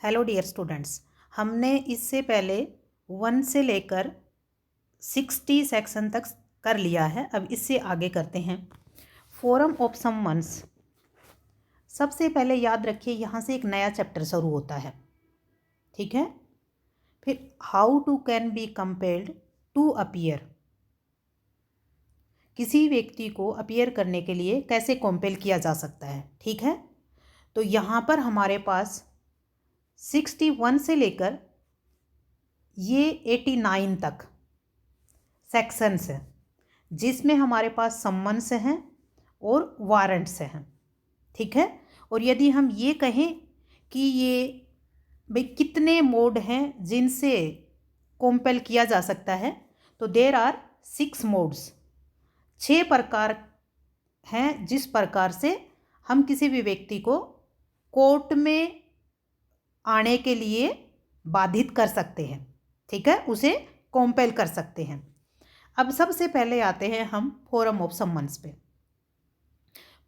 Hello dear students, हमने इससे पहले 1 से लेकर 60 सेक्शन तक कर लिया है। अब इससे आगे करते हैं। Forum of summons. सबसे पहले याद रखिए, यहाँ से एक नया चैप्टर शुरू होता है, ठीक है। फिर how to can be compelled to appear. किसी व्यक्ति को अपीयर करने के लिए कैसे कंपेल किया जा सकता है, ठीक है। तो यहाँ पर हमारे पास 61 से लेकर ये 89 तक सेक्शंस हैं, जिसमें हमारे पास सम्मन्स हैं और वारंट्स हैं, ठीक है। और यदि हम ये कहें कि ये भाई कितने मोड हैं जिनसे कंपेल किया जा सकता है, तो देयर आर 6 मोड्स। 6 प्रकार हैं जिस प्रकार से हम किसी भी व्यक्ति को कोर्ट में आने के लिए बाधित कर सकते हैं, ठीक है, उसे कंपेल कर सकते हैं। अब सबसे पहले आते हैं हम फोरम ऑफ सम्मन्स पे।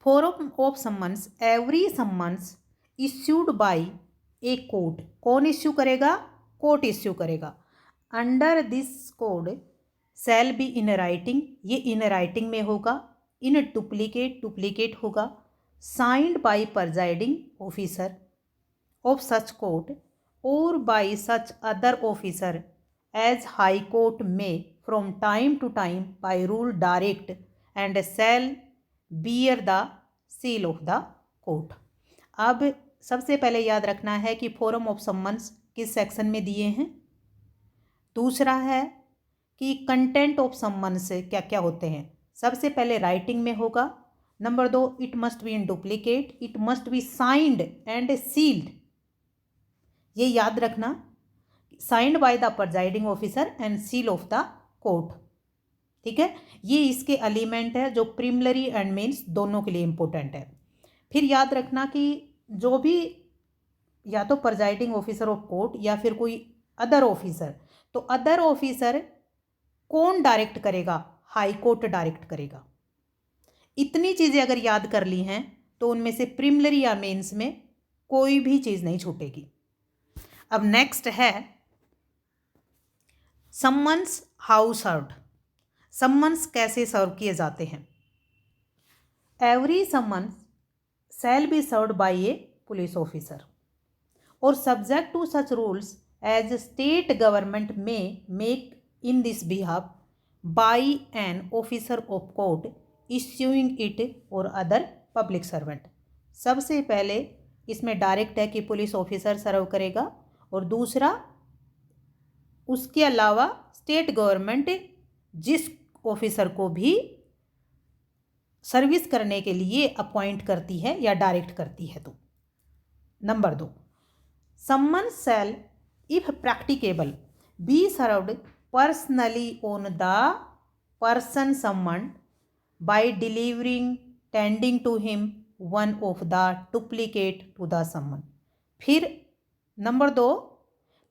Forum of summons, every summons issued by a court. कौन इश्यू करेगा? कोर्ट इश्यू करेगा। Under this code shall be in writing, ये इन राइटिंग में होगा। इन डुप्लीकेट होगा। Signed by presiding officer of such court और by such other officer as high court may from time to time by rule direct and shall bear the seal of the court। अब सबसे पहले याद रखना है कि forum of summons किस section में दिए हैं। दूसरा है कि कंटेंट ऑफ सम्मन्स क्या क्या होते हैं। सबसे पहले राइटिंग में होगा। Number 2, it must be in duplicate, it must be signed and sealed. ये याद रखना, signed by the presiding officer and seal of the court, ठीक है। ये इसके एलिमेंट है जो प्रीलिमिनरी एंड मेंस दोनों के लिए इंपॉर्टेंट है। फिर याद रखना कि जो भी या तो प्रिजाइडिंग ऑफिसर ऑफ कोर्ट या फिर कोई अदर ऑफिसर, तो अदर ऑफिसर कौन डायरेक्ट करेगा? हाई कोर्ट डायरेक्ट करेगा। इतनी चीज़ें अगर याद कर ली हैं तो उनमें से प्रीलिमिनरी या मेंस में कोई भी चीज़ नहीं छूटेगी। अब नेक्स्ट है सम्मन्स हाउ सर्व्ड। सम्मन्स कैसे सर्व किए जाते हैं। Every summons shall be served by a police officer or subject to such rules as state government may make in this behalf by an officer of court issuing it or other public servant. सबसे पहले इसमें direct है कि police officer सर्व करेगा, और दूसरा उसके अलावा स्टेट गवर्नमेंट जिस ऑफिसर को भी सर्विस करने के लिए अपॉइंट करती है या डायरेक्ट करती है। तो number 2, summon shall if practicable be served personally on the person summoned by delivering tendering to him one of the duplicate to the summon. फिर नंबर 2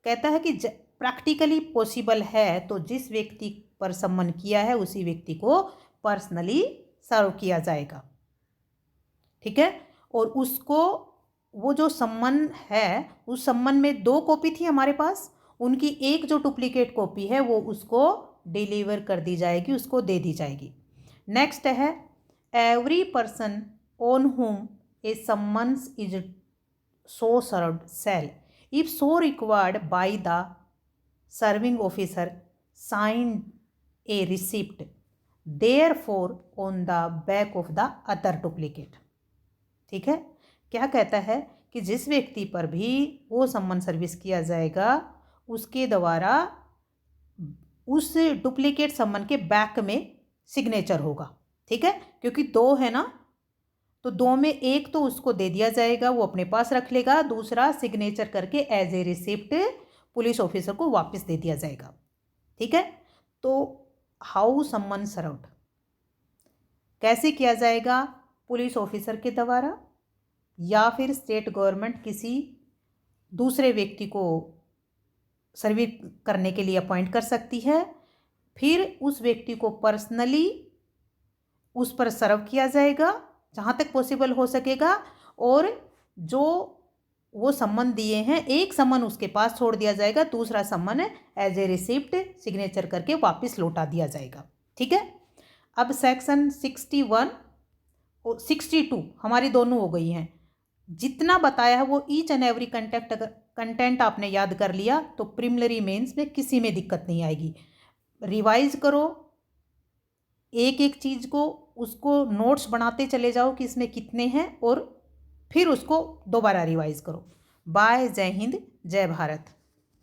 कहता है कि प्रैक्टिकली पॉसिबल है तो जिस व्यक्ति पर सम्मन किया है उसी व्यक्ति को पर्सनली सर्व किया जाएगा, ठीक है। और उसको वो जो सम्मन है, उस सम्मन में 2 कॉपी थी हमारे पास, उनकी एक जो डुप्लीकेट कॉपी है वो उसको डिलीवर कर दी जाएगी, उसको दे दी जाएगी। नेक्स्ट है every person on whom a summons is so served shall if so required by the serving officer signed a receipt therefor on the back of the other duplicate, ठीक है। क्या कहता है कि जिस व्यक्ति पर भी वो सम्मन सर्विस किया जाएगा उसके द्वारा उस डुप्लीकेट सम्मन के बैक में सिग्नेचर होगा, ठीक है। क्योंकि 2 है ना, तो 2 में एक तो उसको दे दिया जाएगा, वो अपने पास रख लेगा, दूसरा सिग्नेचर करके as a receipt police officer को वापस दे दिया जाएगा, ठीक है। तो हाउ सम्मन सर्व्ड कैसे किया जाएगा? पुलिस ऑफिसर के द्वारा या फिर स्टेट गवर्नमेंट किसी दूसरे व्यक्ति को सर्विस करने के लिए अपॉइंट कर सकती है। फिर उस व्यक्ति को पर्सनली उस पर सर्व किया जाएगा जहाँ तक पॉसिबल हो सकेगा, और जो वो सम्मन दिए हैं, एक सम्मन उसके पास छोड़ दिया जाएगा, दूसरा सम्मन है एज ए रिसिप्ट सिग्नेचर करके वापस लौटा दिया जाएगा। ठीक है। अब सेक्शन 61 और 62 हमारी दोनों हो गई हैं। जितना बताया है वो ईच एंड एवरी कंटेंट आपने याद कर लिया तो प्रीलिमिनरी मेंस में किसी में दिक्कत नहीं आएगी। रिवाइज करो एक एक चीज़ को, उसको नोट्स बनाते चले जाओ कि इसमें कितने हैं, और फिर उसको दोबारा रिवाइज करो। बाय, जय हिंद, जय भारत।